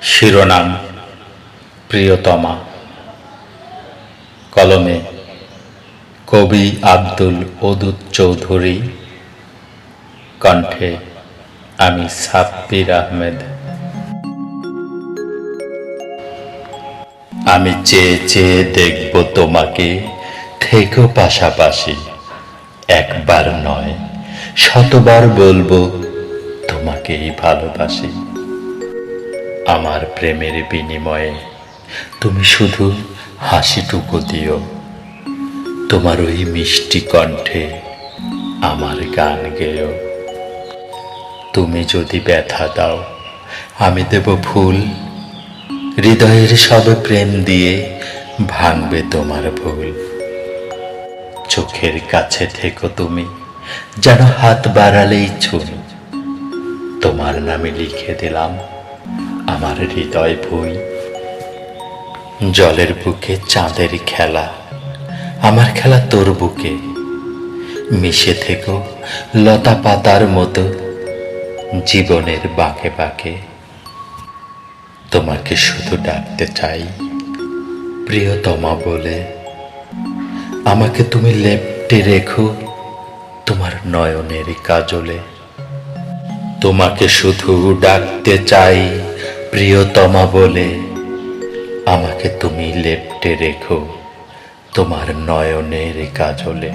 শিরোনাম প্রিয়তমা। কলমে কবি আব্দুল ওদুদ চৌধুরী, কণ্ঠে আমি সাব্বির আহমেদ। আমি চেয়ে চেয়ে দেখব তোমাকে, থেকো পাশাপাশি। একবার নয়, শতবার বলবো তোমাকেই ভালোবাসি। আমার প্রেমের বিনিময়ে তুমি শুধু হাসিটুকু দিও। তোমার ওই মিষ্টি কণ্ঠে আমার গান গেয়ো। তুমি যদি ব্যথা দাও, আমি দেব ফুল। হৃদয়ের সব প্রেম দিয়ে ভাঙবে তোমার ভুল। চোখের কাছে থেকো তুমি, যেন হাত বাড়ালেই ছুঁ। তোমার নামে লিখে দিলাম আমার হৃদয় বই। জলের বুকে চাঁদের খেলা, আমার খেলা তোর বুকে। মিশে থেকো লতা পাতার মতো জীবনের বাঁকে বাঁকে। তোমাকে শুধু ডাকতে চাই প্রিয়তমা বলে। আমাকে তুমি লেপ্টে রেখো তোমার নয়নের কাজলে। তোমাকে শুধু ডাকতে চাই প্রিয়তমা বলে। আমাকে তুমি লেপ্টে রেখো তোমার নয়নের কাজলে।